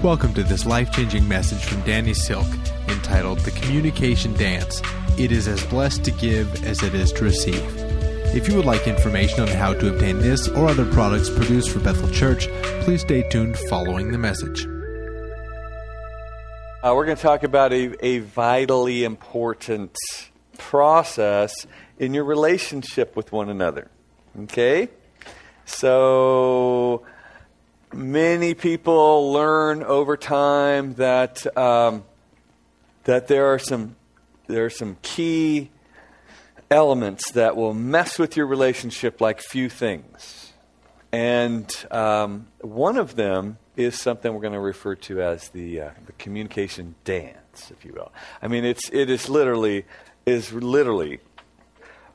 Welcome to this life-changing message from Danny Silk entitled The Communication Dance. It is as blessed to give as it is to receive. If you would like information on how to obtain this or other products produced for Bethel Church, please stay tuned following the message. We're going to talk about a vitally important process in your relationship with one another. Okay? So many people learn over time that there are some key elements that will mess with your relationship like few things. And one of them is something we're going to refer to as the communication dance, if you will. I mean, it is literally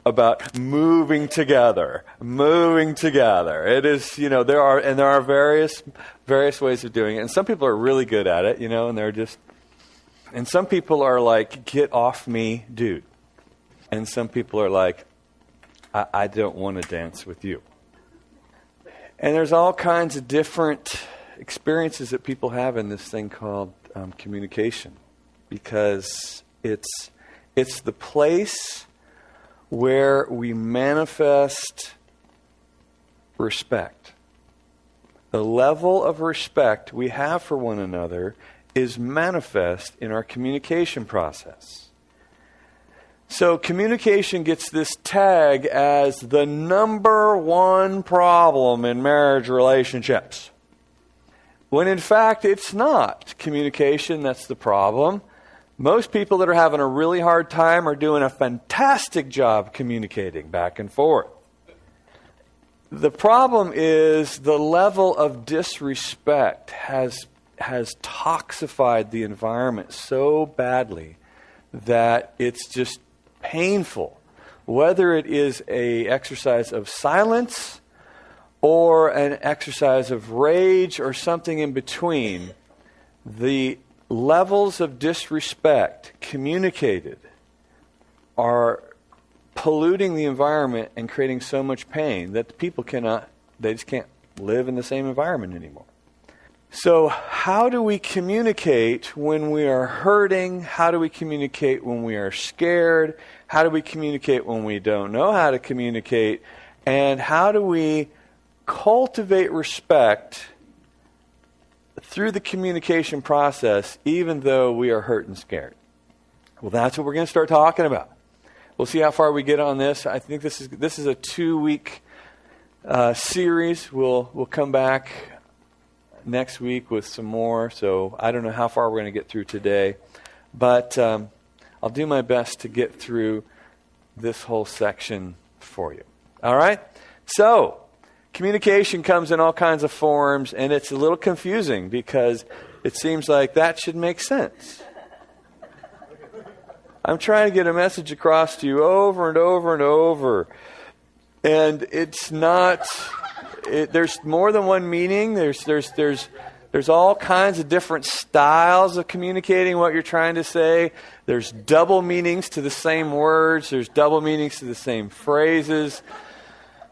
about moving together. It is, there are various ways of doing it, and some people are really good at it, and some people are like, get off me, dude. And some people are like, I don't want to dance with you. And there's all kinds of different experiences that people have in this thing called communication, because it's the place where we manifest respect. The level of respect we have for one another is manifest in our communication process. So communication gets this tag as the number one problem in marriage relationships, when in fact it's not communication that's the problem. Most people that are having a really hard time are doing a fantastic job communicating back and forth. The problem is the level of disrespect has toxified the environment so badly that it's just painful. Whether it is an exercise of silence or an exercise of rage or something in between, the levels of disrespect communicated are polluting the environment and creating so much pain that the people just can't live in the same environment anymore. So how do we communicate when we are hurting? How do we communicate when we are scared? How do we communicate when we don't know how to communicate? And how do we cultivate respect through the communication process, even though we are hurt and scared? Well, that's what we're going to start talking about. We'll see how far we get on this. I think this is a 2-week series. We'll come back next week with some more. So I don't know how far we're going to get through today, but I'll do my best to get through this whole section for you. All right? So communication comes in all kinds of forms, and it's a little confusing because it seems like that should make sense. I'm trying to get a message across to you over and over and over, and it's not. There's more than one meaning. There's all kinds of different styles of communicating what you're trying to say. There's double meanings to the same words. There's double meanings to the same phrases.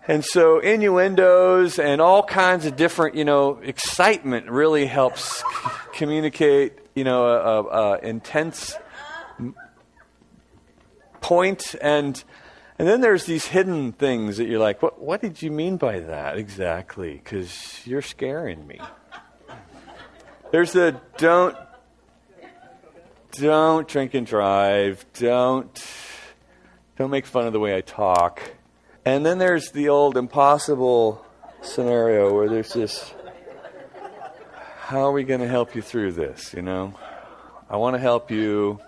And so innuendos and all kinds of different, excitement really helps communicate, intense point. And then there's these hidden things that you're like, what did you mean by that exactly? Because you're scaring me. There's the don't drink and drive. Don't make fun of the way I talk. And then there's the old impossible scenario where there's this, how are we going to help you through this, I want to help you,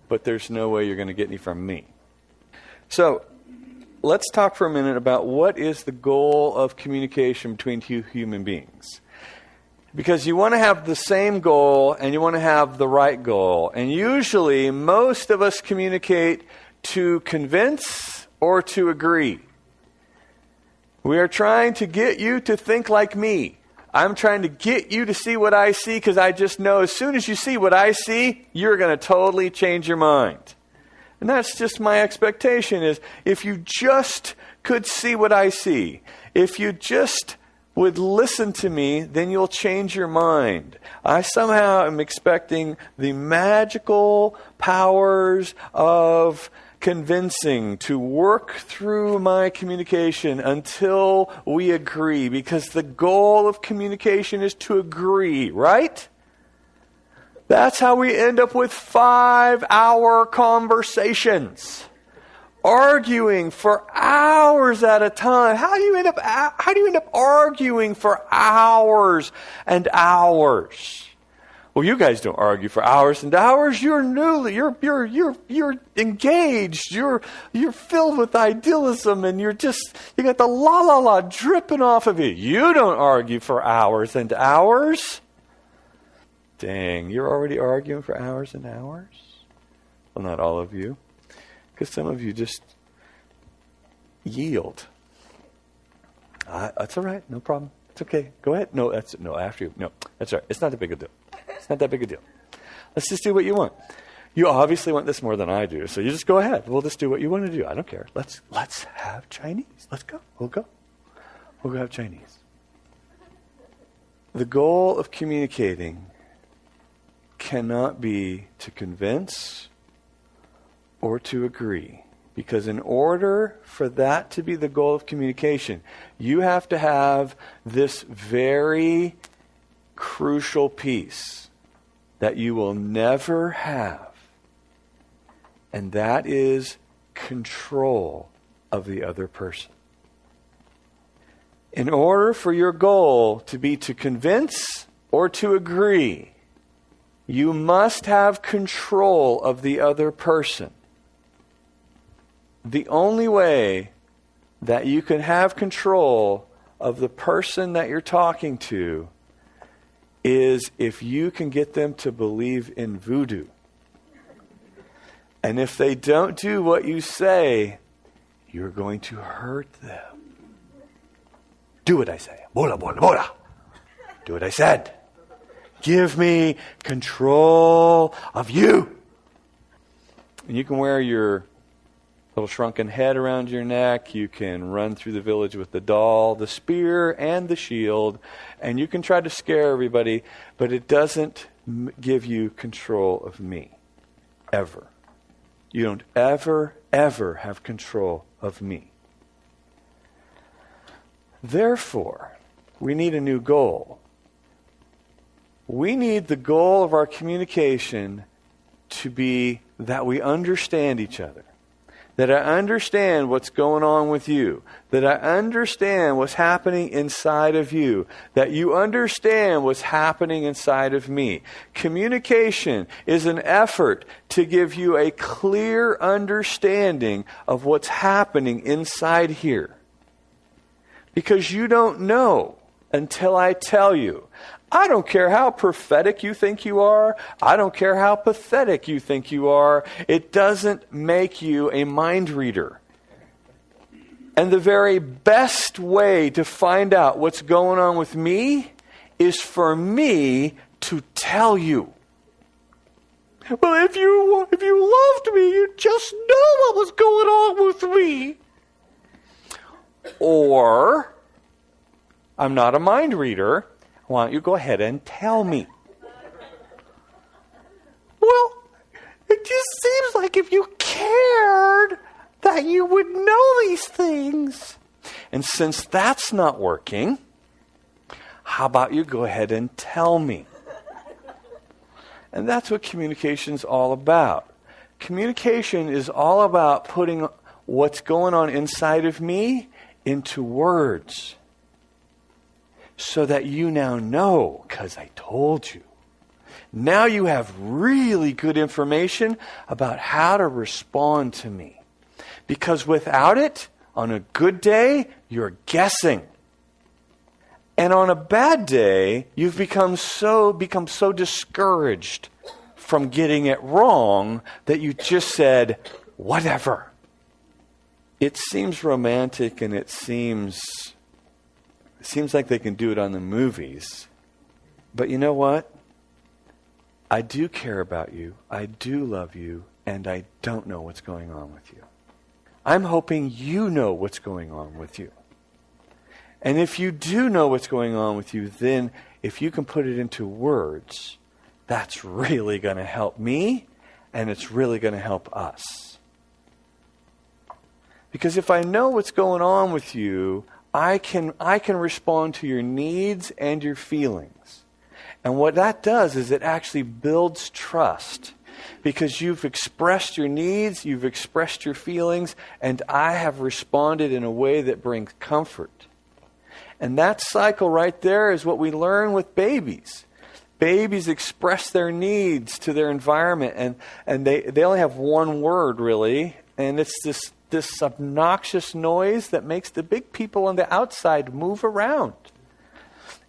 but there's no way you're going to get any from me. So let's talk for a minute about what is the goal of communication between two human beings. Because you want to have the same goal and you want to have the right goal. And usually most of us communicate to convince or to agree. We are trying to get you to think like me. I'm trying to get you to see what I see because I just know as soon as you see what I see, you're going to totally change your mind. And that's just my expectation is if you just could see what I see, if you just would listen to me, then you'll change your mind. I somehow am expecting the magical powers of convincing to work through my communication until we agree, because the goal of communication is to agree, right? That's how we end up with 5-hour conversations, arguing for hours at a time. How do you end up arguing for hours and hours? Well, you guys don't argue for hours and hours. You're engaged. You're filled with idealism, and you got the la la la dripping off of you. You don't argue for hours and hours. Dang, you're already arguing for hours and hours? Well, not all of you, because some of you just yield. That's all right, no problem. It's okay. Go ahead. No, after you. No, that's all right. It's not that big a deal. It's not that big a deal. Let's just do what you want. You obviously want this more than I do, so you just go ahead. We'll just do what you want to do. I don't care. Let's have Chinese. Let's go. We'll go have Chinese. The goal of communicating cannot be to convince or to agree. Because in order for that to be the goal of communication, you have to have this very crucial piece that you will never have. And that is control of the other person. In order for your goal to be to convince or to agree, you must have control of the other person. The only way that you can have control of the person that you're talking to is if you can get them to believe in voodoo. And if they don't do what you say, you're going to hurt them. Do what I say. Bola, bola, bola. Do what I said. Give me control of you. And you can wear your little shrunken head around your neck. You can run through the village with the doll, the spear, and the shield. And you can try to scare everybody, but it doesn't give you control of me. Ever. You don't ever have control of me. Therefore, we need a new goal. We need the goal of our communication to be that we understand each other. That I understand what's going on with you. That I understand what's happening inside of you. That you understand what's happening inside of me. Communication is an effort to give you a clear understanding of what's happening inside here. Because you don't know until I tell you. I don't care how prophetic you think you are. I don't care how pathetic you think you are. It doesn't make you a mind reader. And the very best way to find out what's going on with me is for me to tell you. Well, if you loved me, you'd just know what was going on with me. Or, I'm not a mind reader. Why don't you go ahead and tell me? Well, it just seems like if you cared that you would know these things. And since that's not working, how about you go ahead and tell me? And that's what communication's all about. Communication is all about putting what's going on inside of me into words. So that you now know, because I told you. Now you have really good information about how to respond to me. Because without it, on a good day, you're guessing. And on a bad day, you've become so discouraged from getting it wrong that you just said, whatever. It seems romantic and it seems like they can do it on the movies. But you know what? I do care about you. I do love you. And I don't know what's going on with you. I'm hoping you know what's going on with you. And if you do know what's going on with you, then if you can put it into words, that's really going to help me, and it's really going to help us. Because if I know what's going on with you, I can respond to your needs and your feelings. And what that does is it actually builds trust. Because you've expressed your needs, you've expressed your feelings, and I have responded in a way that brings comfort. And that cycle right there is what we learn with babies. Babies express their needs to their environment, and they only have one word, really, and it's this obnoxious noise that makes the big people on the outside move around.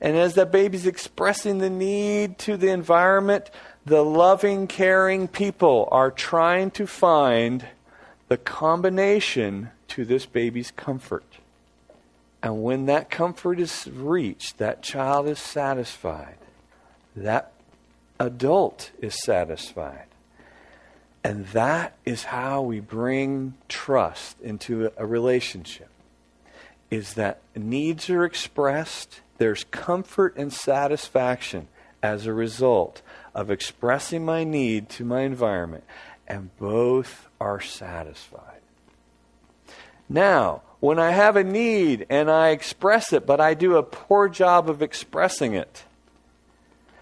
And as that baby's expressing the need to the environment, the loving, caring people are trying to find the combination to this baby's comfort. And when that comfort is reached, that child is satisfied. That adult is satisfied. And that is how we bring trust into a relationship. Is that needs are expressed, there's comfort and satisfaction as a result of expressing my need to my environment, and both are satisfied. Now, when I have a need and I express it, but I do a poor job of expressing it,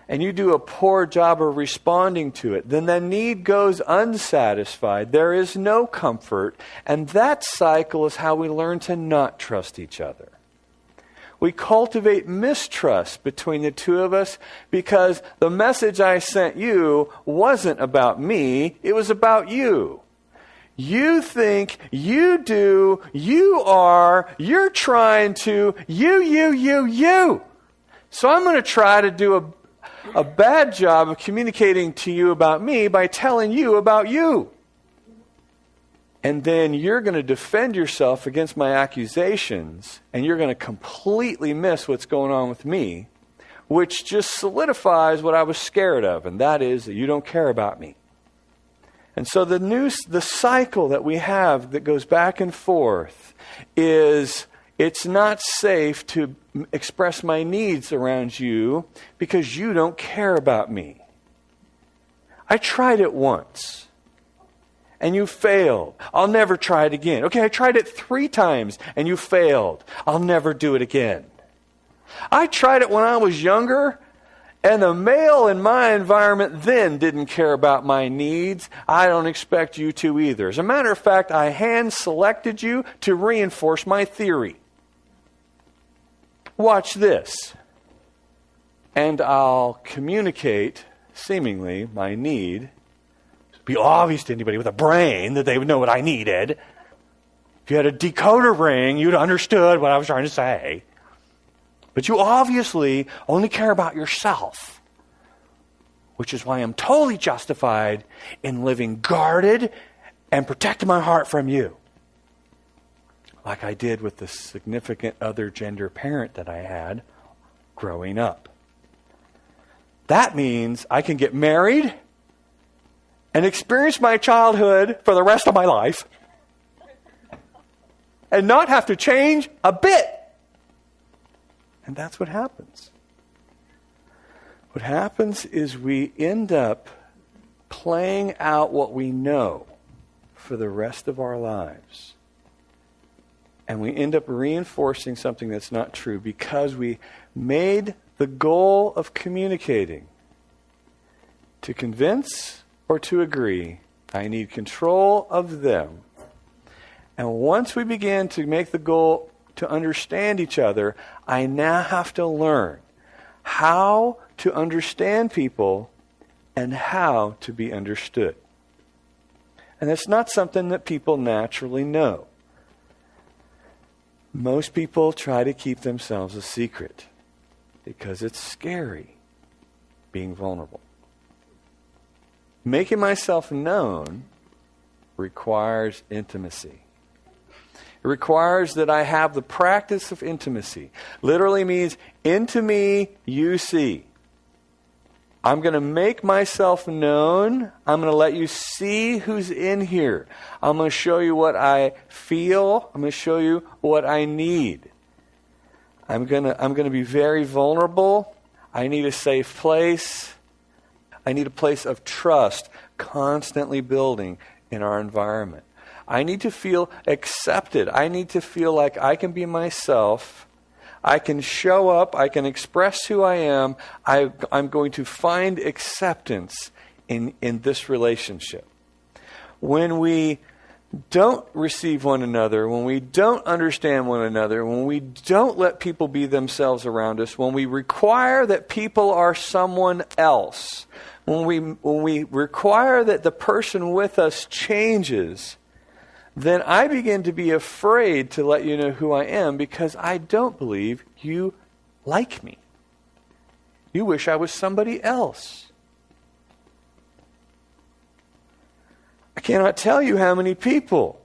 and you do a poor job of responding to it, then the need goes unsatisfied. There is no comfort, and that cycle is how we learn to not trust each other. We cultivate mistrust between the two of us because the message I sent you wasn't about me, it was about you. You think, you do, you are, you're trying to, you. So I'm going to try to do a bad job of communicating to you about me by telling you about you. And then you're going to defend yourself against my accusations, and you're going to completely miss what's going on with me, which just solidifies what I was scared of, and that is that you don't care about me. And so the cycle that we have that goes back and forth is it's not safe to express my needs around you because you don't care about me. I tried it once. And you failed. I'll never try it again. Okay, I tried it 3 times and you failed. I'll never do it again. I tried it when I was younger, and the male in my environment then didn't care about my needs. I don't expect you to either. As a matter of fact, I hand-selected you to reinforce my theory. Watch this. And I'll communicate, seemingly, my need. Be obvious to anybody with a brain that they would know what I needed. If you had a decoder ring, you'd understood what I was trying to say. But you obviously only care about yourself, which is why I'm totally justified in living guarded and protecting my heart from you, like I did with the significant other gender parent that I had growing up. That means I can get married and experience my childhood for the rest of my life and not have to change a bit. And that's what happens. What happens is we end up playing out what we know for the rest of our lives. And we end up reinforcing something that's not true because we made the goal of communicating to convince or to agree. I need control of them. And once we begin to make the goal to understand each other, I now have to learn how to understand people and how to be understood. And that's not something that people naturally know. Most people try to keep themselves a secret because it's scary being vulnerable. Making myself known requires intimacy. It requires that I have the practice of intimacy. Literally means, into me you see. I'm going to make myself known. I'm going to let you see who's in here. I'm going to show you what I feel. I'm going to show you what I need. I'm gonna be very vulnerable. I need a safe place. I need a place of trust constantly building in our environment. I need to feel accepted. I need to feel like I can be myself. I can show up. I can express who I am. I'm going to find acceptance in this relationship. When we don't receive one another, when we don't understand one another, when we don't let people be themselves around us, when we require that people are someone else, when we require that the person with us changes, then I begin to be afraid to let you know who I am because I don't believe you like me. You wish I was somebody else. I cannot tell you how many people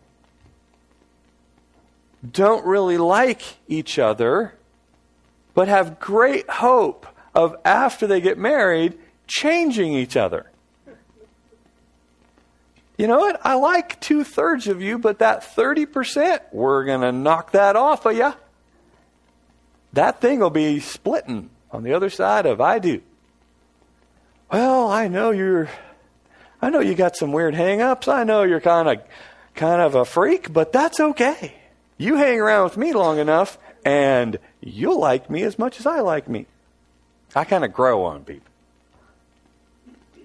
don't really like each other, but have great hope of, after they get married, changing each other. You know what? I like 2/3 of you, but that 30%, we're going to knock that off of you. That thing will be splitting on the other side of I do. Well, I know you got some weird hang-ups. I know you're kind of a freak, but that's okay. You hang around with me long enough, and you'll like me as much as I like me. I kind of grow on people.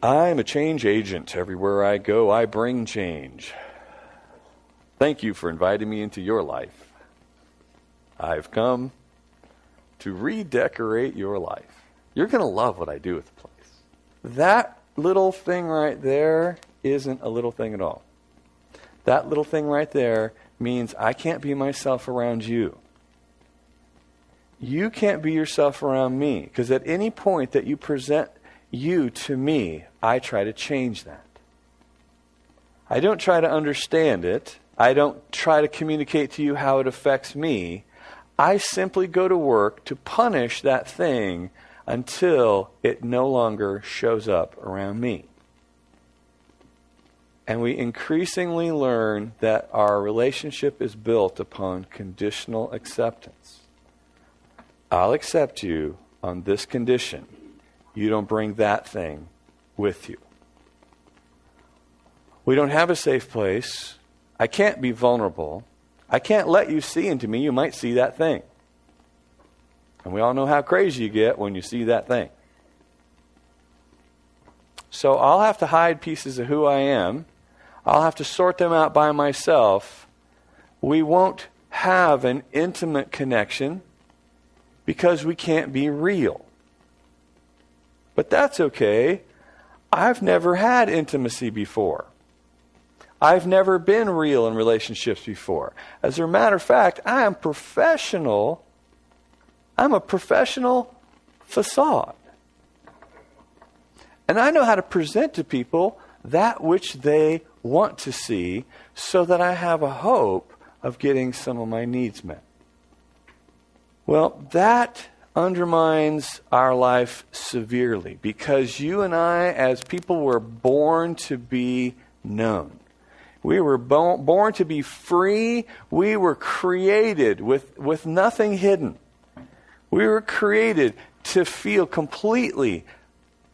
I'm a change agent. Everywhere I go, I bring change. Thank you for inviting me into your life. I've come to redecorate your life. You're going to love what I do with the place. That little thing right there isn't a little thing at all. That little thing right there means I can't be myself around you. You can't be yourself around me, because at any point that you present you to me, I try to change that. I don't try to understand it. I don't try to communicate to you how it affects me. I simply go to work to punish that thing until it no longer shows up around me. And we increasingly learn that our relationship is built upon conditional acceptance. I'll accept you on this condition. You don't bring that thing with you. We don't have a safe place. I can't be vulnerable. I can't let you see into me. You might see that thing. And we all know how crazy you get when you see that thing. So I'll have to hide pieces of who I am. I'll have to sort them out by myself. We won't have an intimate connection because we can't be real. But that's okay. I've never had intimacy before. I've never been real in relationships before. As a matter of fact, I'm a professional facade. And I know how to present to people that which they want to see so that I have a hope of getting some of my needs met. Well, that undermines our life severely because you and I, as people, were born to be known. We were born to be free. We were created with nothing hidden. We were created to feel completely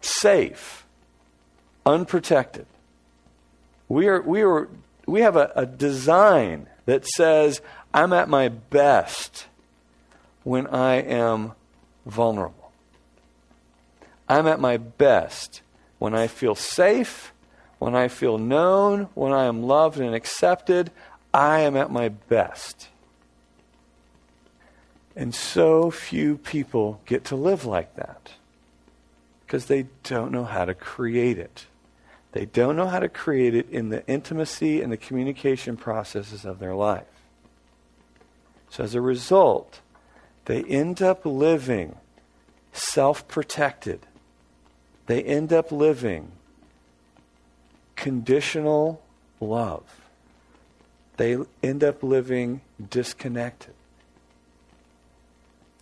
safe, unprotected. We have a design that says I'm at my best when I am vulnerable. I'm at my best when I feel safe, when I feel known, when I am loved and accepted. I am at my best. And so few people get to live like that because they don't know how to create it. They don't know how to create it in the intimacy and the communication processes of their life. So as a result, they end up living self-protected. They end up living conditional love. They end up living disconnected.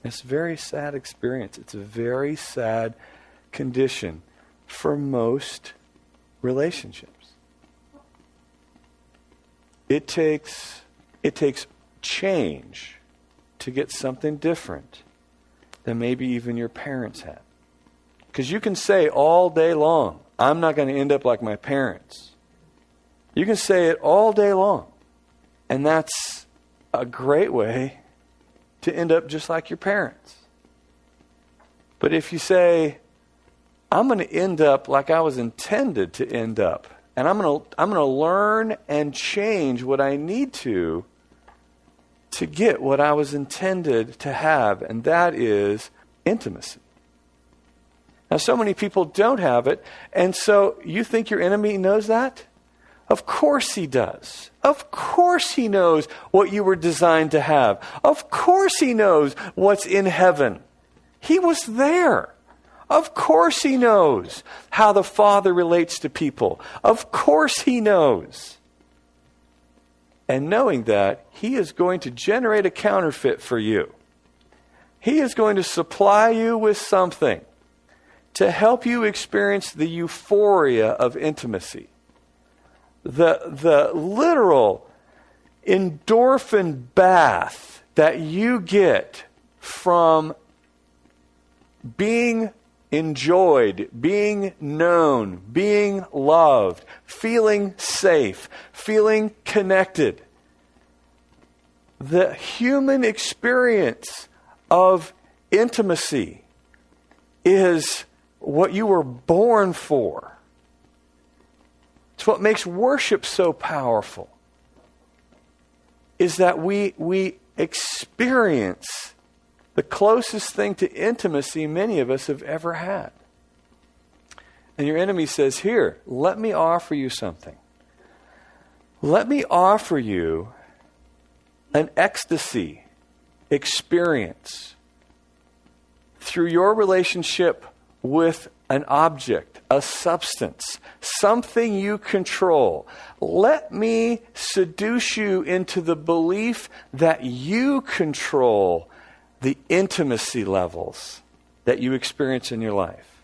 It's a very sad experience. It's a very sad condition for most relationships. It takes change to get something different than maybe even your parents had. Because you can say all day long, I'm not going to end up like my parents. You can say it all day long. And that's a great way to end up just like your parents. But if you say, I'm going to end up like I was intended to end up, and I'm going to learn and change what I need to get what I was intended to have, and that is intimacy. Now, so many people don't have it, and so you think your enemy knows that? Of course he does. Of course he knows what you were designed to have. Of course he knows what's in heaven. He was there. Of course he knows how the Father relates to people. Of course he knows. And knowing that, he is going to generate a counterfeit for you. He is going to supply you with something to help you experience the euphoria of intimacy. The literal endorphin bath that you get from being enjoyed, being known, being loved, feeling safe, feeling connected. The human experience of intimacy is what you were born for. It's what makes worship so powerful, is that we experience the closest thing to intimacy many of us have ever had. And your enemy says, here, let me offer you something. Let me offer you an ecstasy experience through your relationship with an object, a substance, something you control. Let me seduce you into the belief that you control the intimacy levels that you experience in your life.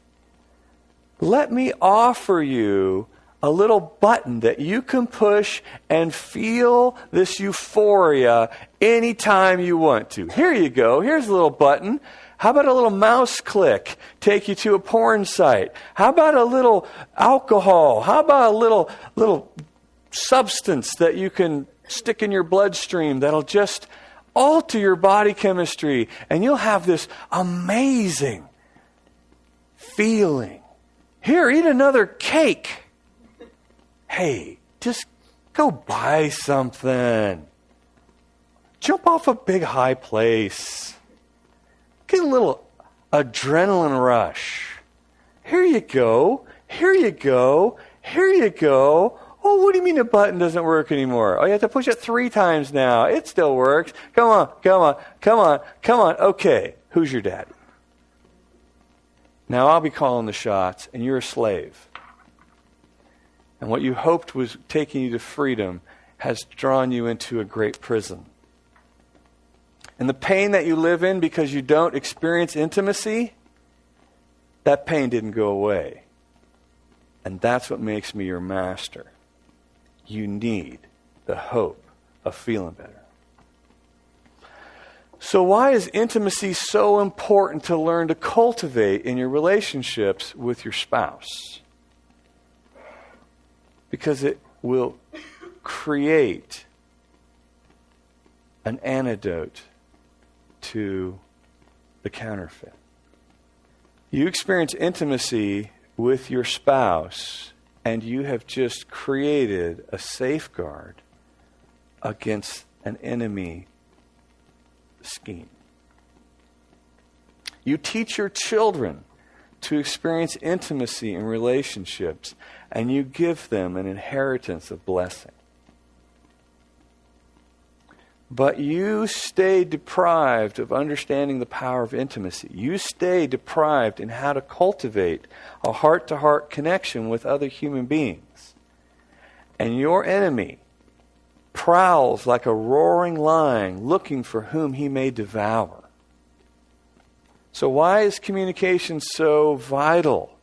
Let me offer you a little button that you can push and feel this euphoria anytime you want to. Here you go. Here's a little button. How about a little mouse click take you to a porn site? How about a little alcohol? How about a little substance that you can stick in your bloodstream that'll just alter your body chemistry, and you'll have this amazing feeling. Here, eat another cake. Hey, just go buy something. Jump off a big high place. Get a little adrenaline rush. Here you go. Here you go. Here you go. Oh, what do you mean the button doesn't work anymore? Oh, you have to push it 3 times now. It still works. Come on, come on, come on, come on. Okay, who's your daddy? Now I'll be calling the shots, and you're a slave. And what you hoped was taking you to freedom has drawn you into a great prison. And the pain that you live in because you don't experience intimacy, that pain didn't go away. And that's what makes me your master. You need the hope of feeling better. So why is intimacy so important to learn to cultivate in your relationships with your spouse? Because it will create an antidote to the counterfeit. You experience intimacy with your spouse, and you have just created a safeguard against an enemy scheme. You teach your children to experience intimacy in relationships, and you give them an inheritance of blessing. But you stay deprived of understanding the power of intimacy. You stay deprived in how to cultivate a heart-to-heart connection with other human beings. And your enemy prowls like a roaring lion looking for whom he may devour. So why is communication so vital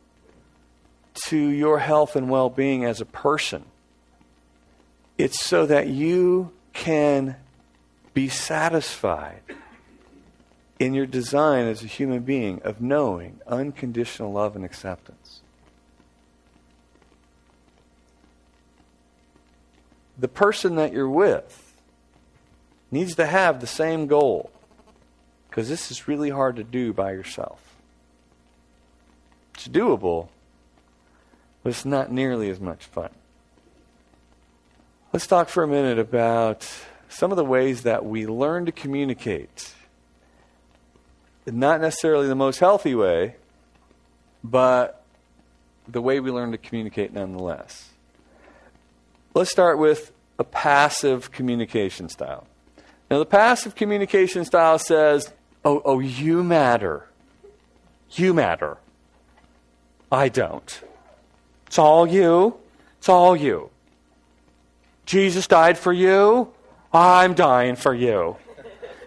to your health and well-being as a person? It's so that you can be satisfied in your design as a human being of knowing unconditional love and acceptance. The person that you're with needs to have the same goal, because this is really hard to do by yourself. It's doable, but it's not nearly as much fun. Let's talk for a minute about some of the ways that we learn to communicate. Not necessarily the most healthy way, but the way we learn to communicate nonetheless. Let's start with a passive communication style. Now, the passive communication style says, oh, you matter. You matter. I don't. It's all you. It's all you. Jesus died for you. I'm dying for you.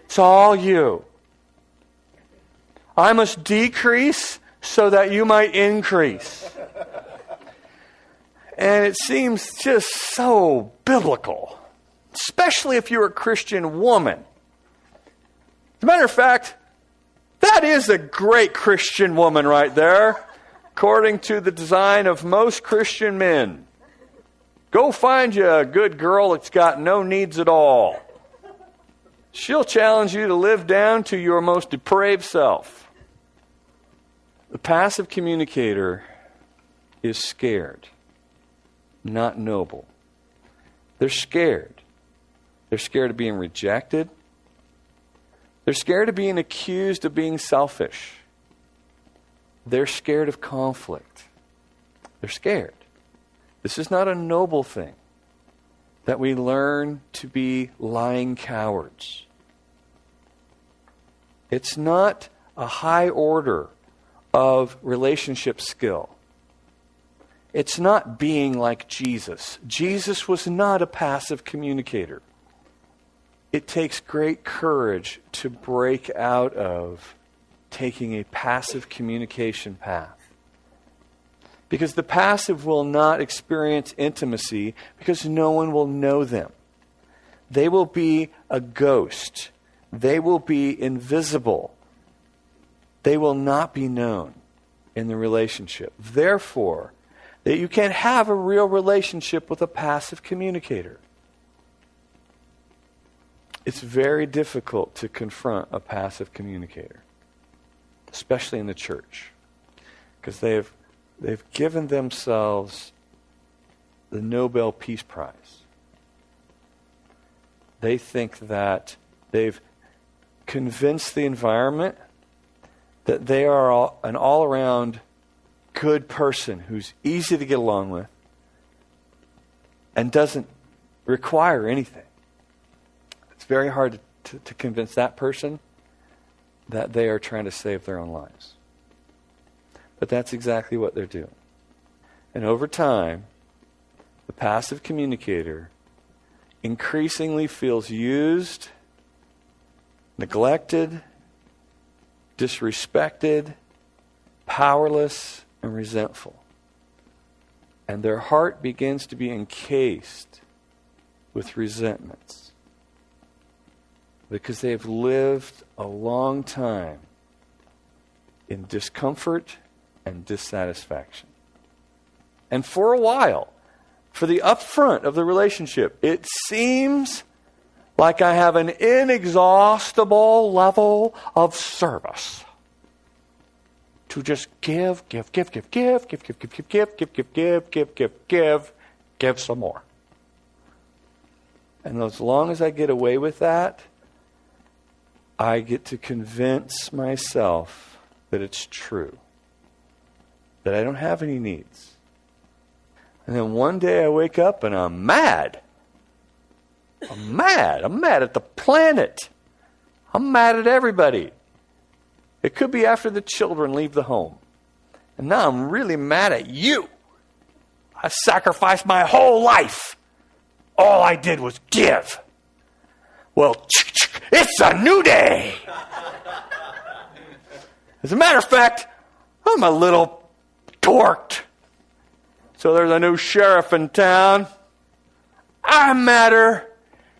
It's all you. I must decrease so that you might increase. And it seems just so biblical, especially if you're a Christian woman. As a matter of fact, that is a great Christian woman right there, according to the design of most Christian men. Go find you a good girl that's got no needs at all. She'll challenge you to live down to your most depraved self. The passive communicator is scared, not noble. They're scared. They're scared of being rejected. They're scared of being accused of being selfish. They're scared of conflict. They're scared. This is not a noble thing, that we learn to be lying cowards. It's not a high order of relationship skill. It's not being like Jesus. Jesus was not a passive communicator. It takes great courage to break out of taking a passive communication path. Because the passive will not experience intimacy because no one will know them. They will be a ghost. They will be invisible. They will not be known in the relationship. Therefore, that you can't have a real relationship with a passive communicator. It's very difficult to confront a passive communicator, especially in the church, because they've given themselves the Nobel Peace Prize. They think that they've convinced the environment that they are an all-around good person who's easy to get along with and doesn't require anything. It's very hard to convince that person that they are trying to save their own lives. But that's exactly what they're doing. And over time, the passive communicator increasingly feels used, neglected, disrespected, powerless, and resentful. And their heart begins to be encased with resentments because they've lived a long time in discomfort and dissatisfaction. And for a while, for the upfront of the relationship, it seems like I have an inexhaustible level of service to just give some more. And as long as I get away with that, I get to convince myself that it's true, that I don't have any needs. And then one day I wake up and I'm mad. I'm mad at the planet. I'm mad at everybody. It could be after the children leave the home. And now I'm really mad at you. I sacrificed my whole life. All I did was give. Well, it's a new day. As a matter of fact, I'm a little torqued. So there's a new sheriff in town. I matter.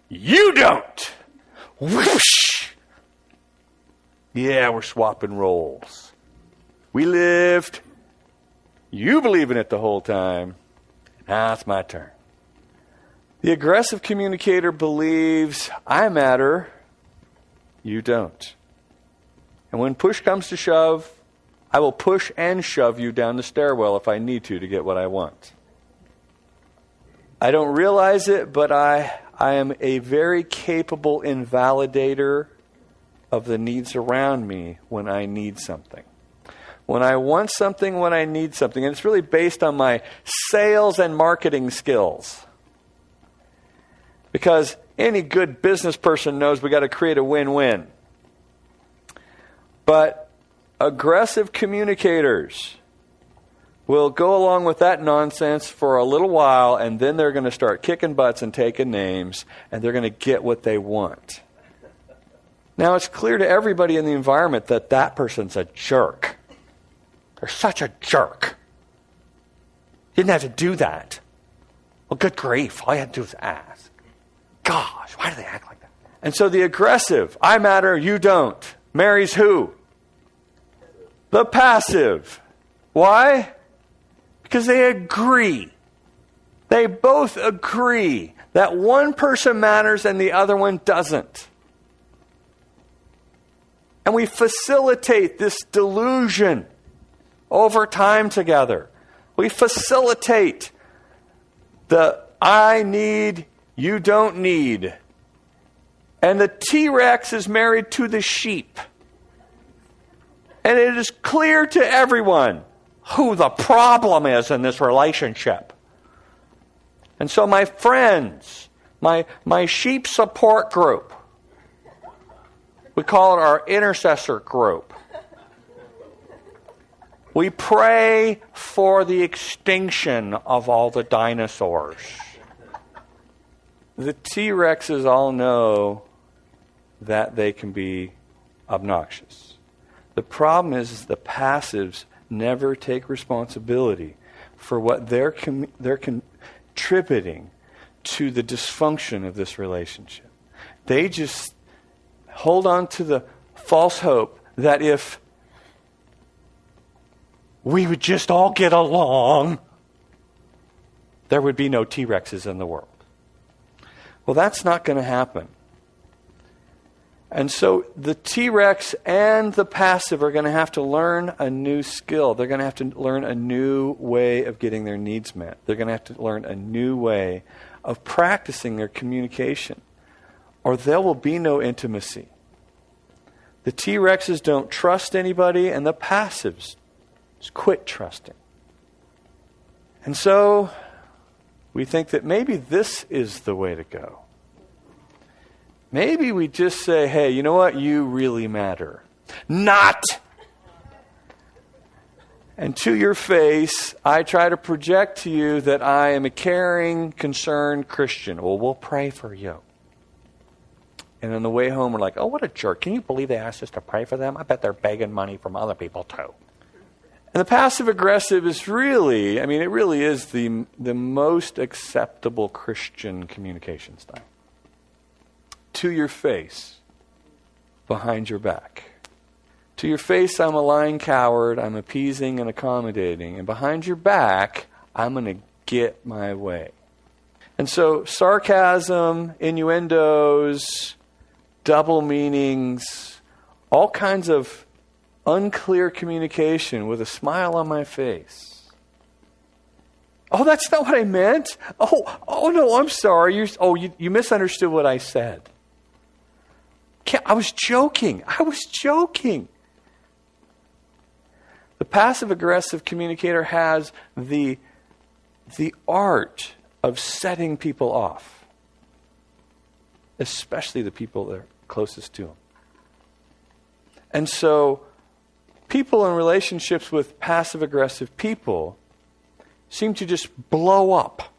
You don't. Whoosh. Yeah, we're swapping roles. We lived. You believe in it the whole time. Now it's my turn. The aggressive communicator believes, I matter, you don't. And when push comes to shove, I will push and shove you down the stairwell if I need to get what I want. I don't realize it, but I am a very capable invalidator of the needs around me when I need something. When I want something, when I need something. And it's really based on my sales and marketing skills. Because any good business person knows we got to create a win-win. But aggressive communicators will go along with that nonsense for a little while, and then they're going to start kicking butts and taking names, and they're going to get what they want. Now, it's clear to everybody in the environment that that person's a jerk. They're such a jerk. You didn't have to do that. Well, good grief. All you had to do was ask. Gosh, why do they act like that? And so the aggressive, I matter, you don't, marries who? The passive. Why? Because they agree. They both agree that one person matters and the other one doesn't. And we facilitate this delusion over time together. We facilitate the I need, you don't need. And the T-Rex is married to the sheep. And it is clear to everyone who the problem is in this relationship. And so my friends, my sheep support group, we call it our intercessor group. We pray for the extinction of all the dinosaurs. The T-Rexes all know that they can be obnoxious. The problem is the passives never take responsibility for what they're contributing to the dysfunction of this relationship. They just hold on to the false hope that if we would just all get along, there would be no T-Rexes in the world. Well, that's not going to happen. And so the T-Rex and the passive are going to have to learn a new skill. They're going to have to learn a new way of getting their needs met. They're going to have to learn a new way of practicing their communication, or there will be no intimacy. The T-Rexes don't trust anybody, and the passives just quit trusting. And so we think that maybe this is the way to go. Maybe we just say, hey, you know what? You really matter. Not! And to your face, I try to project to you that I am a caring, concerned Christian. Well, we'll pray for you. And on the way home, we're like, oh, what a jerk. Can you believe they asked us to pray for them? I bet they're begging money from other people, too. And the passive-aggressive is really, it really is the most acceptable Christian communication style. To your face, behind your back. To your face, I'm a lying coward, I'm appeasing and accommodating. And behind your back, I'm going to get my way. And so sarcasm, innuendos, double meanings, all kinds of unclear communication with a smile on my face. Oh, that's not what I meant. Oh no, I'm sorry. You misunderstood what I said. I was joking. The passive-aggressive communicator has the art of setting people off, especially the people that are closest to him. And so people in relationships with passive-aggressive people seem to just blow up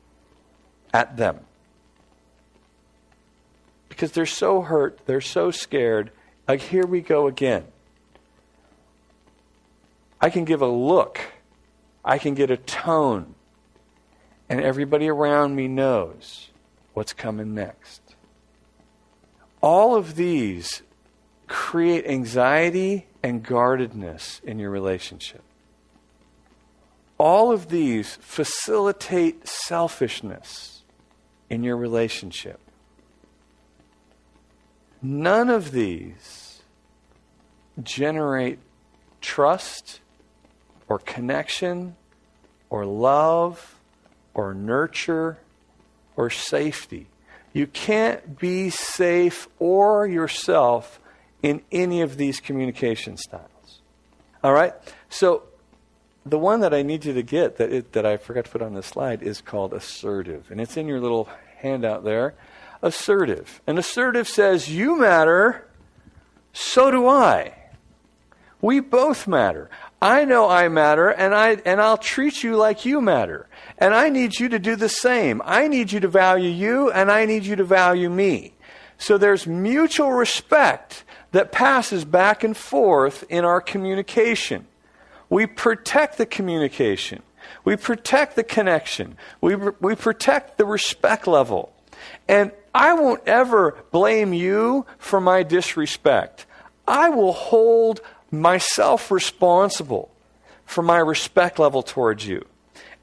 at them. Because they're so hurt, they're so scared. Like, here we go again. I can give a look. I can get a tone. And everybody around me knows what's coming next. All of these create anxiety and guardedness in your relationship. All of these facilitate selfishness in your relationship. None of these generate trust or connection or love or nurture or safety. You can't be safe or yourself in any of these communication styles. All right? So the one that I need you to get that I forgot to put on the slide is called assertive. And it's in your little handout there. Assertive. And assertive says, you matter, so do I. We both matter. I know I matter, and I'll treat you like you matter. And I need you to do the same. I need you to value you, and I need you to value me. So there's mutual respect that passes back and forth in our communication. We protect the communication. We protect the connection. We protect the respect level. And I won't ever blame you for my disrespect. I will hold myself responsible for my respect level towards you.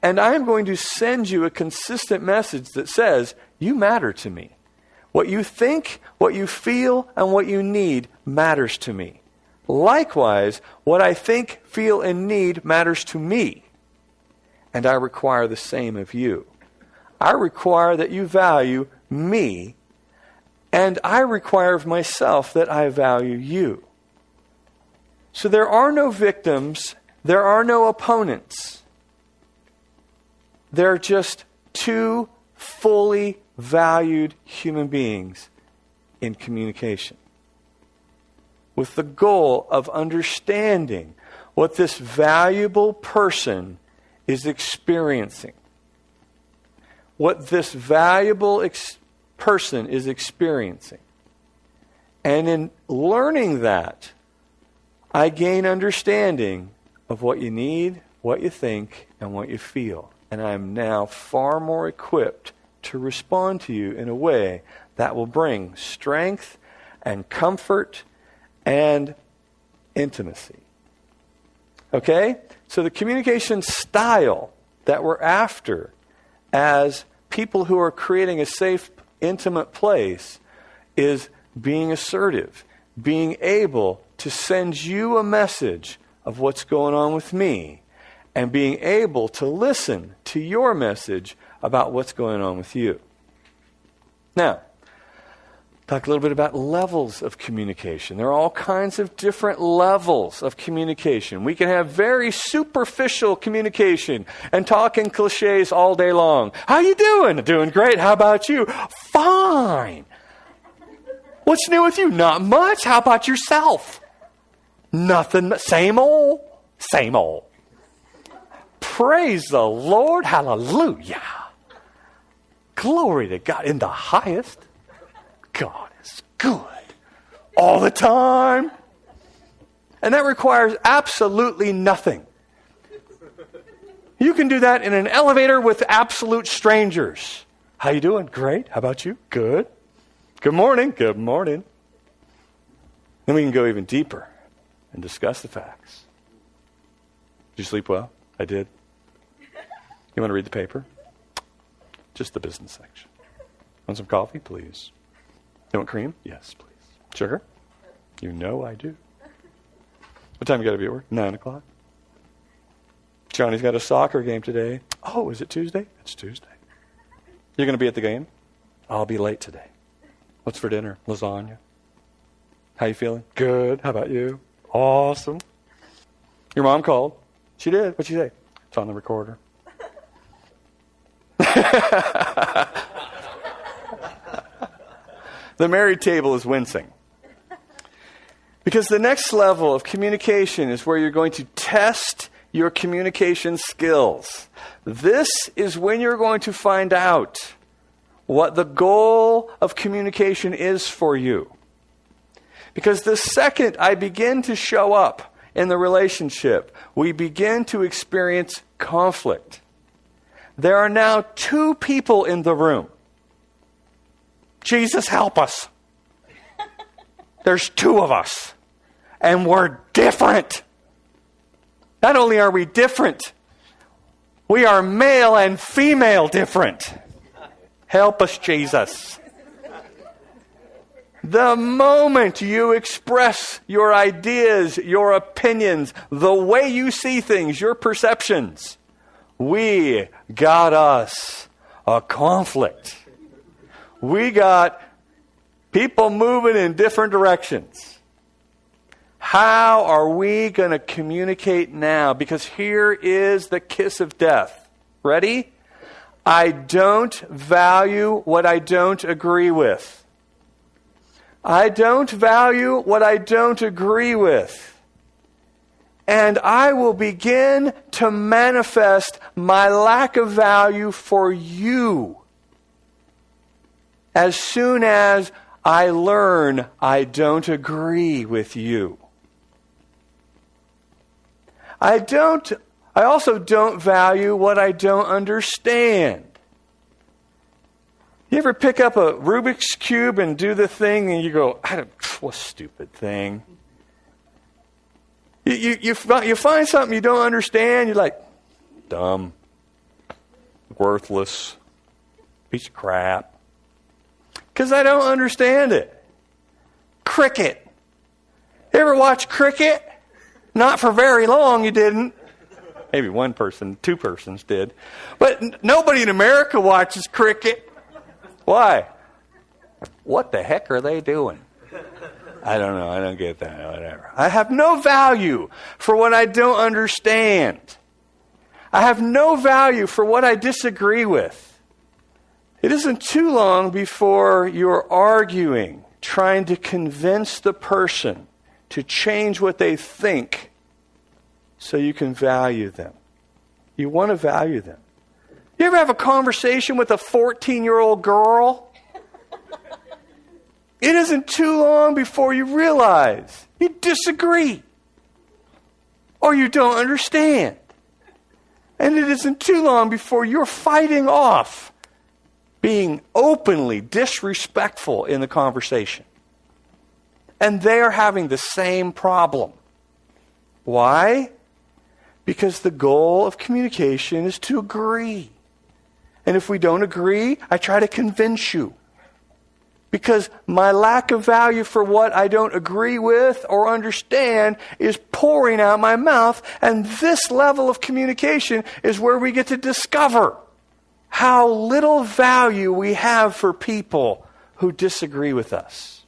And I'm going to send you a consistent message that says, you matter to me. What you think, what you feel, and what you need matters to me. Likewise, what I think, feel, and need matters to me. And I require the same of you. I require that you value me, and I require of myself that I value you. So there are no victims, there are no opponents. They're just two fully valued human beings in communication, with the goal of understanding what this valuable person is experiencing. What this valuable person is experiencing. And in learning that, I gain understanding of what you need, what you think, and what you feel. And I am now far more equipped to respond to you in a way that will bring strength and comfort and intimacy. Okay? So the communication style that we're after as people who are creating a safe, intimate place is being assertive, being able to send you a message of what's going on with me, and being able to listen to your message about what's going on with you. Now, talk a little bit about levels of communication. There are all kinds of different levels of communication. We can have very superficial communication and talk in cliches all day long. How you doing? Doing great. How about you? Fine. What's new with you? Not much. How about yourself? Nothing. Same old. Same old. Praise the Lord. Hallelujah. Glory to God in the highest. God is good all the time. And that requires absolutely nothing. You can do that in an elevator with absolute strangers. How you doing? Great. How about you? Good. Good morning. Good morning. Then we can go even deeper and discuss the facts. Did you sleep well? I did. You want to read the paper? Just the business section. Want some coffee? Please. You want cream? Yes, please. Sugar? You know I do. What time you got to be at work? 9 o'clock. Johnny's got a soccer game today. Oh, is it Tuesday? It's Tuesday. You're going to be at the game? I'll be late today. What's for dinner? Lasagna. How you feeling? Good. How about you? Awesome. Your mom called. She did. What'd she say? It's on the recorder. The married table is wincing. Because the next level of communication is where you're going to test your communication skills. This is when you're going to find out what the goal of communication is for you. Because the second I begin to show up in the relationship, we begin to experience conflict. There are now two people in the room. Jesus, help us. There's two of us. And we're different. Not only are we different, we are male and female different. Help us, Jesus. The moment you express your ideas, your opinions, the way you see things, your perceptions, we got us a conflict. We got people moving in different directions. How are we going to communicate now? Because here is the kiss of death. Ready? I don't value what I don't agree with. I don't value what I don't agree with. And I will begin to manifest my lack of value for you as soon as I learn I don't agree with you. I also don't value what I don't understand. You ever pick up a Rubik's Cube and do the thing and you go, what a stupid thing. You find something you don't understand, you're like, dumb, worthless, piece of crap. Because I don't understand it. Cricket. You ever watch cricket? Not for very long, you didn't. Maybe one person, two persons did. But nobody in America watches cricket. Why? What the heck are they doing? I don't know. I don't get that. Whatever. I have no value for what I don't understand. I have no value for what I disagree with. It isn't too long before you're arguing, trying to convince the person to change what they think so you can value them. You want to value them. You ever have a conversation with a 14-year-old girl? It isn't too long before you realize you disagree or you don't understand. And it isn't too long before you're fighting off being openly disrespectful in the conversation. And they are having the same problem. Why? Because the goal of communication is to agree. And if we don't agree, I try to convince you. Because my lack of value for what I don't agree with or understand is pouring out my mouth. And this level of communication is where we get to discover how little value we have for people who disagree with us.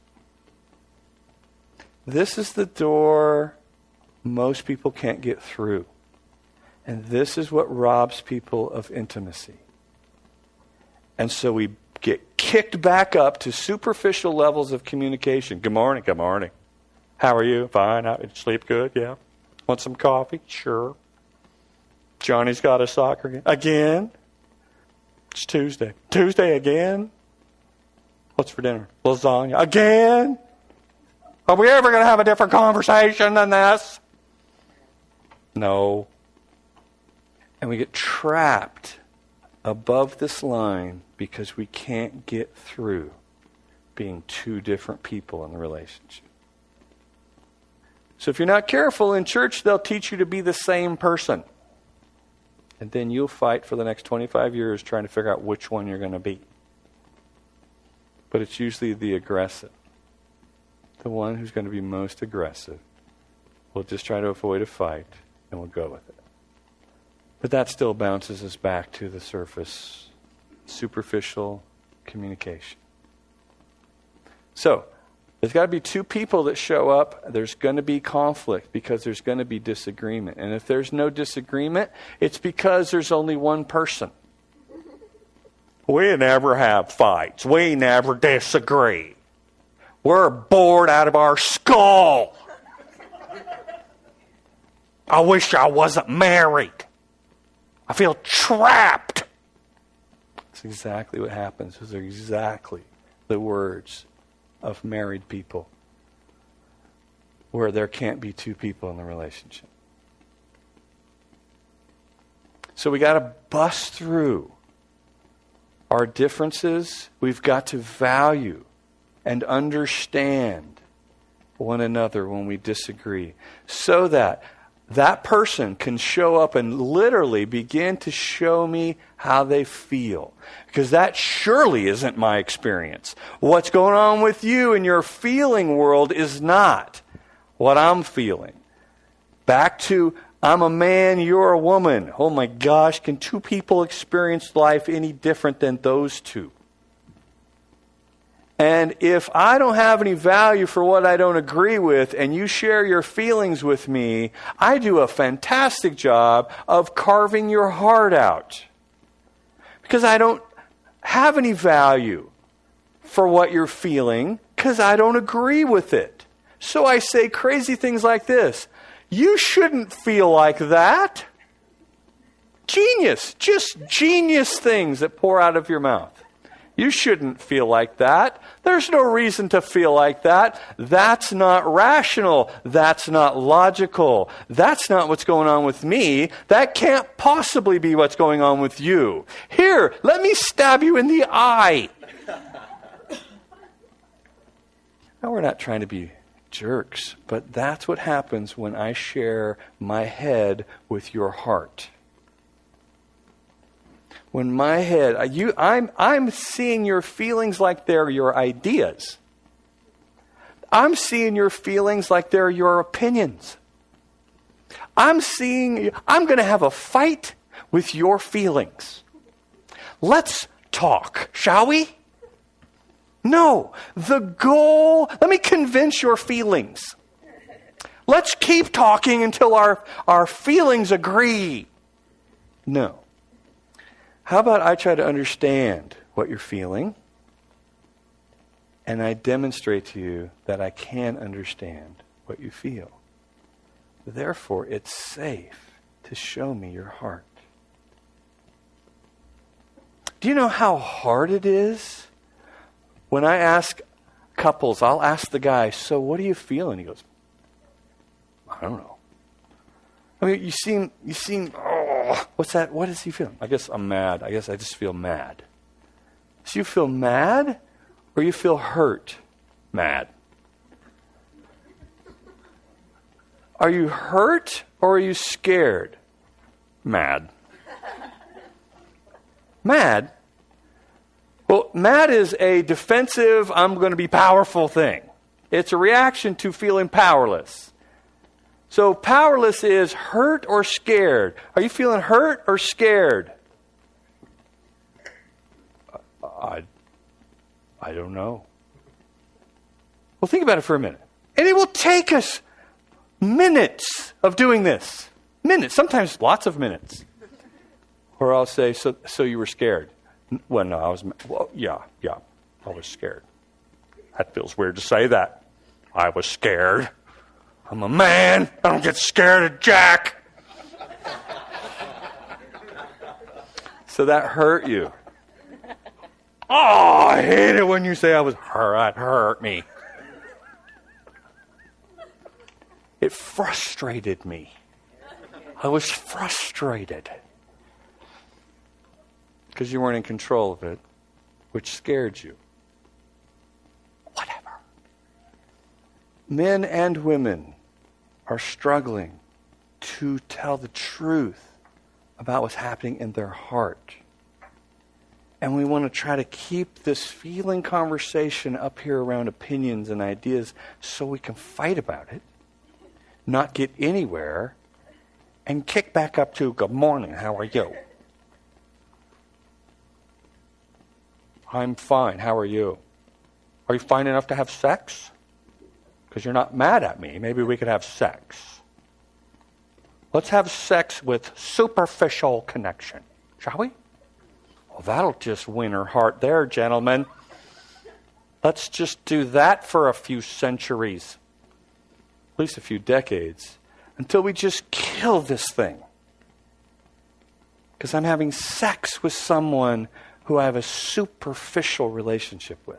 This is the door most people can't get through. And this is what robs people of intimacy. And so we get kicked back up to superficial levels of communication. Good morning, good morning. How are you? Fine. Sleep good? Yeah. Want some coffee? Sure. Johnny's got a soccer game. Again? It's Tuesday. Tuesday again? What's for dinner? Lasagna. Again? Are we ever going to have a different conversation than this? No. And we get trapped above this line because we can't get through being two different people in the relationship. So if you're not careful in church, they'll teach you to be the same person. And then you'll fight for the next 25 years trying to figure out which one you're going to be. But it's usually the aggressive. The one who's going to be most aggressive will just try to avoid a fight and we'll go with it. But that still bounces us back to the surface, superficial communication. So, there's got to be two people that show up. There's going to be conflict because there's going to be disagreement. And if there's no disagreement, it's because there's only one person. We never have fights. We never disagree. We're bored out of our skull. I wish I wasn't married. I feel trapped. That's exactly what happens. Those are exactly the words of married people, where there can't be two people in the relationship. So we got to bust through our differences. We've got to value and understand one another when we disagree, so that that person can show up and literally begin to show me how they feel. Because that surely isn't my experience. What's going on with you in your feeling world is not what I'm feeling. Back to, I'm a man, you're a woman. Oh my gosh, can two people experience life any different than those two? And if I don't have any value for what I don't agree with, and you share your feelings with me, I do a fantastic job of carving your heart out. Because I don't have any value for what you're feeling, because I don't agree with it. So I say crazy things like this. You shouldn't feel like that. Genius. Just genius things that pour out of your mouth. You shouldn't feel like that. There's no reason to feel like that. That's not rational. That's not logical. That's not what's going on with me. That can't possibly be what's going on with you. Here, let me stab you in the eye. Now, we're not trying to be jerks, but that's what happens when I share my head with your heart. When my head, I'm seeing your feelings like they're your ideas. I'm seeing your feelings like they're your opinions. I'm going to have a fight with your feelings. Let's talk, shall we? No, the goal, let me convince your feelings. Let's keep talking until our feelings agree. No. How about I try to understand what you're feeling, and I demonstrate to you that I can understand what you feel. Therefore, it's safe to show me your heart. Do you know how hard it is? When I ask couples, I'll ask the guy, so what do you feel? And he goes, I don't know. I mean, you seem, what's that? What is he feeling? I guess I'm mad. I guess I just feel mad. So you feel mad or you feel hurt? Mad. Are you hurt or are you scared? Mad. Mad? Well, mad is a defensive, I'm going to be powerful thing. It's a reaction to feeling powerless. So powerless is hurt or scared. Are you feeling hurt or scared? I don't know. Well, think about it for a minute. And it will take us minutes of doing this. Minutes, sometimes lots of minutes. Or I'll say, so you were scared. Well, no, yeah, I was scared. That feels weird to say that. I was scared. I'm a man. I don't get scared of Jack. So that hurt you. Oh, I hate it when you say I was hurt. That hurt me. It frustrated me. I was frustrated. Because you weren't in control of it, which scared you. Whatever. Men and women are struggling to tell the truth about what's happening in their heart. And we want to try to keep this feeling conversation up here around opinions and ideas so we can fight about it, not get anywhere, and kick back up to, good morning, how are you? I'm fine, how are you? Are you fine enough to have sex? Because you're not mad at me. Maybe we could have sex. Let's have sex with superficial connection, shall we? Well, that'll just win her heart there, gentlemen. Let's just do that for a few centuries, at least a few decades, until we just kill this thing. Because I'm having sex with someone who I have a superficial relationship with.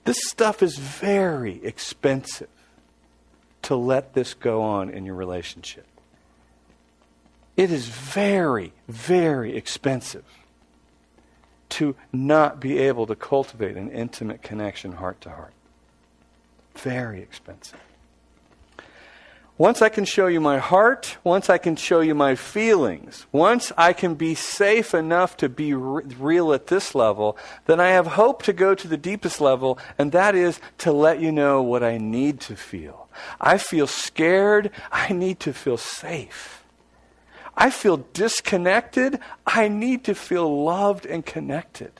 This stuff is very expensive to let this go on in your relationship. It is very, very expensive to not be able to cultivate an intimate connection heart to heart. Very expensive. Once I can show you my heart, once I can show you my feelings, once I can be safe enough to be real at this level, then I have hope to go to the deepest level, and that is to let you know what I need to feel. I feel scared. I need to feel safe. I feel disconnected. I need to feel loved and connected.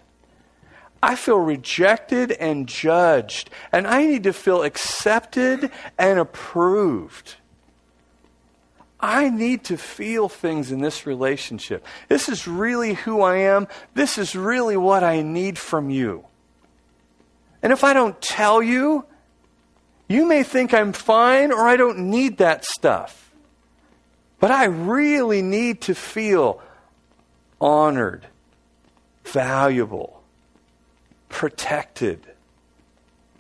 I feel rejected and judged, and I need to feel accepted and approved. I need to feel things in this relationship. This is really who I am. This is really what I need from you. And if I don't tell you, you may think I'm fine or I don't need that stuff. But I really need to feel honored, valuable, protected,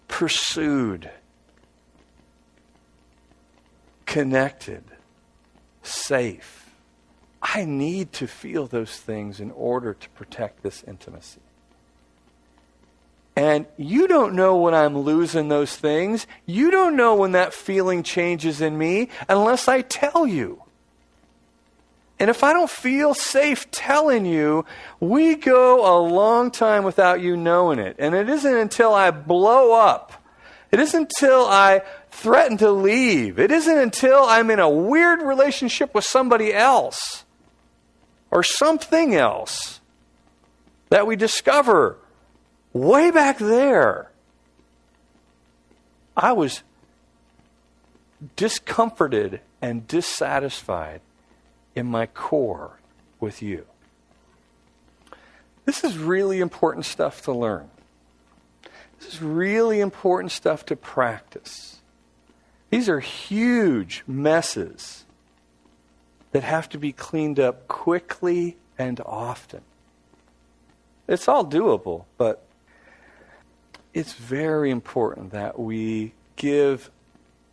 pursued, connected, safe. I need to feel those things in order to protect this intimacy. And you don't know when I'm losing those things. You don't know when that feeling changes in me unless I tell you. And if I don't feel safe telling you, we go a long time without you knowing it. And it isn't until I blow up. It isn't until I threaten to leave. It isn't until I'm in a weird relationship with somebody else or something else that we discover way back there I was discomforted and dissatisfied in my core with you. This is really important stuff to learn. This is really important stuff to practice. These are huge messes that have to be cleaned up quickly and often. It's all doable, but it's very important that we give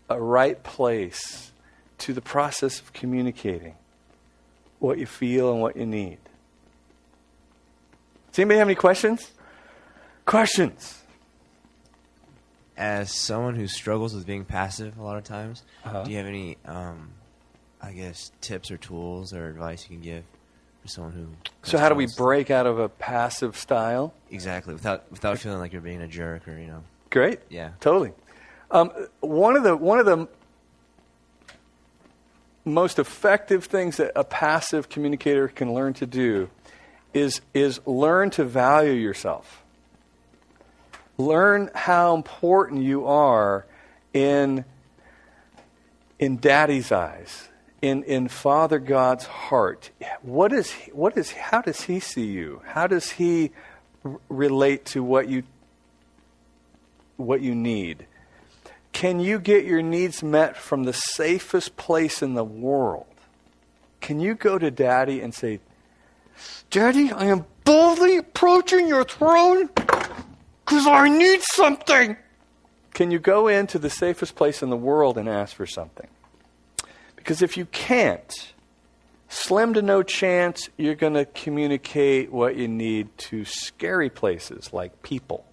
a right place to the process of communicating what you feel and what you need. Does anybody have any questions? Questions? As someone who struggles with being passive a lot of times, do you have any, tips or tools or advice you can give for someone who... So how do we break out of a passive style? Exactly, without feeling like you're being a jerk or, Great. Yeah. Totally. One of the most effective things that a passive communicator can learn to do is learn to value yourself. Learn how important you are in Daddy's eyes, in Father God's heart. How does he see you? How does he relate to what you need? Can you get your needs met from the safest place in the world? Can you go to Daddy and say, Daddy, I am boldly approaching your throne because I need something? Can you go into the safest place in the world and ask for something? Because if you can't, slim to no chance you're going to communicate what you need to scary places like people.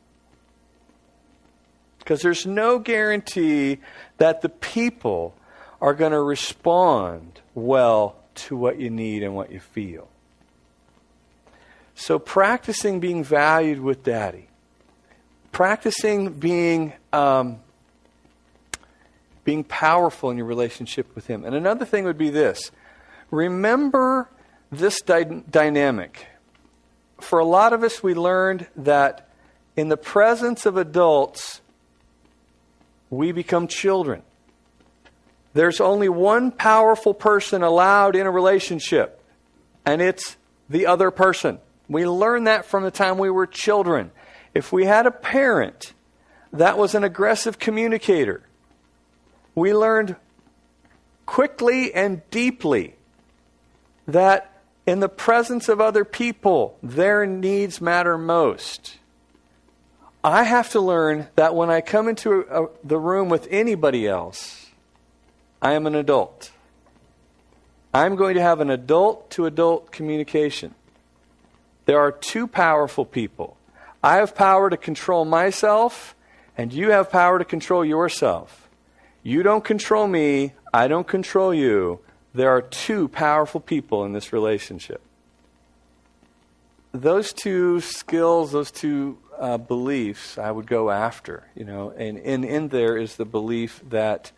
Because there's no guarantee that the people are going to respond well to what you need and what you feel. So practicing being valued with Daddy. Practicing being powerful in your relationship with Him. And another thing would be this. Remember this dynamic. For a lot of us, we learned that in the presence of adults, we become children. There's only one powerful person allowed in a relationship, and it's the other person. We learned that from the time we were children. If we had a parent that was an aggressive communicator, we learned quickly and deeply that in the presence of other people, their needs matter most. I have to learn that when I come into the room with anybody else, I am an adult. I'm going to have an adult-to-adult communication. There are two powerful people. I have power to control myself, and you have power to control yourself. You don't control me, I don't control you. There are two powerful people in this relationship. Those two skills, those two beliefs I would go after, and in there is the belief that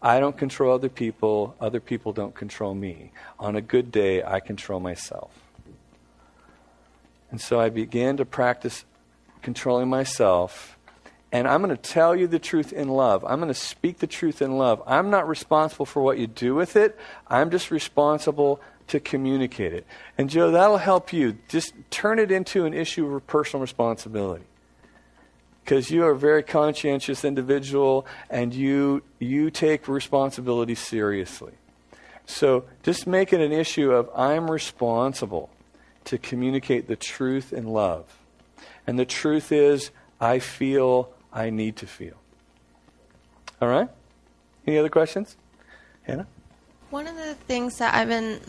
I don't control other people don't control me. On a good day, I control myself. And so I began to practice controlling myself, and I'm going to tell you the truth in love. I'm going to speak the truth in love. I'm not responsible for what you do with it. I'm just responsible to communicate it. And Joe, that'll help you. Just turn it into an issue of personal responsibility. Because you are a very conscientious individual, and you take responsibility seriously. So just make it an issue of I'm responsible to communicate the truth in love. And the truth is, I feel I need to feel. All right? Any other questions? Hannah? One of the things that I've been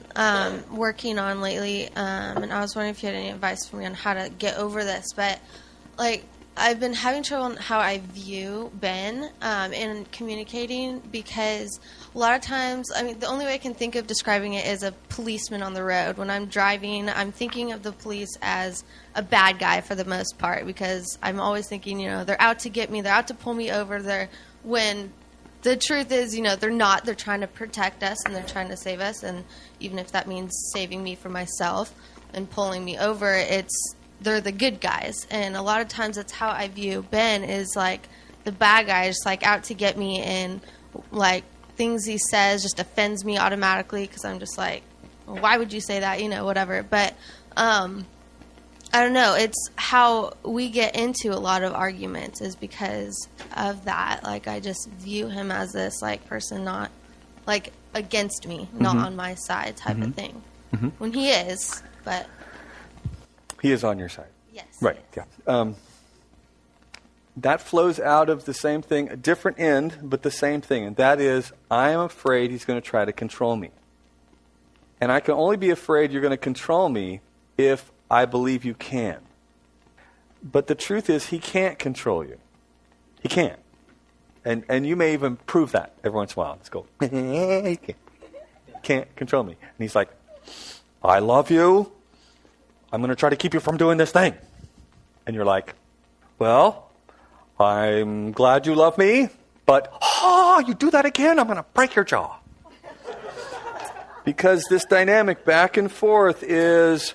working on lately, and I was wondering if you had any advice for me on how to get over this, but I've been having trouble on how I view Ben in communicating, because a lot of times, the only way I can think of describing it is a policeman on the road. When I'm driving, I'm thinking of the police as a bad guy for the most part, because I'm always thinking, they're out to get me, they're out to pull me over, when the truth is, they're not. They're trying to protect us, and they're trying to save us, and even if that means saving me from myself and pulling me over, they're the good guys. And a lot of times that's how I view Ben, is like the bad guy is like out to get me, and like things he says just offends me automatically, because I'm just like, well, why would you say that, whatever. But I don't know, it's how we get into a lot of arguments is because of that. Like, I just view him as this person not against me, not on my side type of thing, when he is, but he is on your side. yes, Right, yeah. That flows out of the same thing, a different end, but the same thing. And that is, I am afraid he's going to try to control me. And I can only be afraid you're going to control me if I believe you can. But the truth is, he can't control you. He can't. And you may even prove that every once in a while. Let's go, he can't control me. And he's like, I love you. I'm going to try to keep you from doing this thing. And you're like, well, I'm glad you love me, but, you do that again, I'm going to break your jaw. Because this dynamic back and forth is,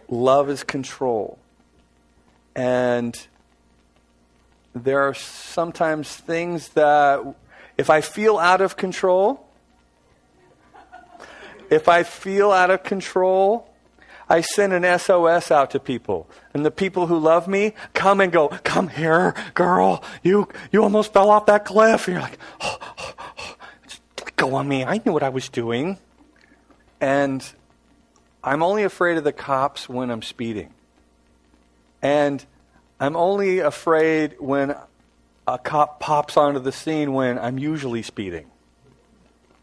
love is control. And there are sometimes things that, if I feel out of control, I send an SOS out to people. And the people who love me come and go, come here, girl. You almost fell off that cliff. And you're like, just go on me. I knew what I was doing. And I'm only afraid of the cops when I'm speeding. And I'm only afraid when a cop pops onto the scene when I'm usually speeding.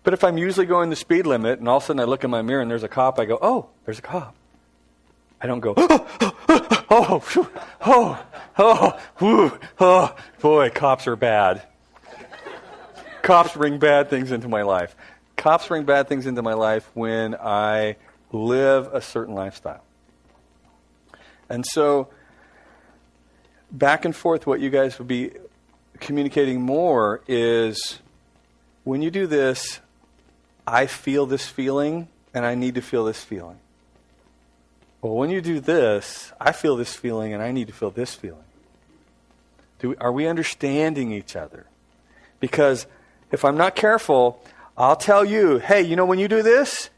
But if I'm usually going the speed limit and all of a sudden I look in my mirror and there's a cop, I go, oh, there's a cop. I don't go, boy, cops are bad. Cops bring bad things into my life. Cops bring bad things into my life when I live a certain lifestyle. And so, back and forth, what you guys would be communicating more is, when you do this, I feel this feeling, and I need to feel this feeling. Well, when you do this, I feel this feeling, and I need to feel this feeling. Are we understanding each other? Because if I'm not careful, I'll tell you, hey, when you do this,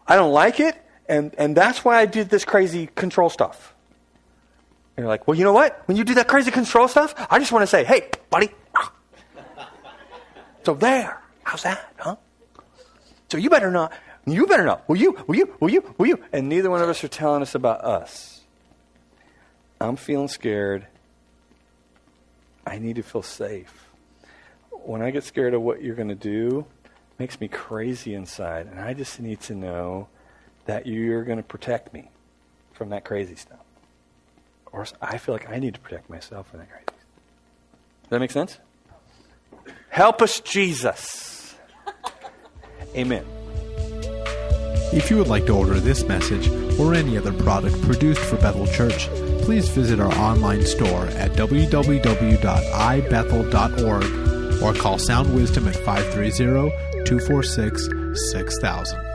I don't like it, and that's why I did this crazy control stuff. And you're like, well, you know what? When you do that crazy control stuff, I just want to say, hey, buddy. So there. How's that, huh? So you better not. You better not. Will you? And neither one of us are telling us about us. I'm feeling scared. I need to feel safe. When I get scared of what you're going to do, it makes me crazy inside. And I just need to know that you're going to protect me from that crazy stuff. Or I feel like I need to protect myself from that crazy stuff. that make sense? Help us, Jesus. Amen. If you would like to order this message or any other product produced for Bethel Church, please visit our online store at www.ibethel.org or call Sound Wisdom at 530-246-6000.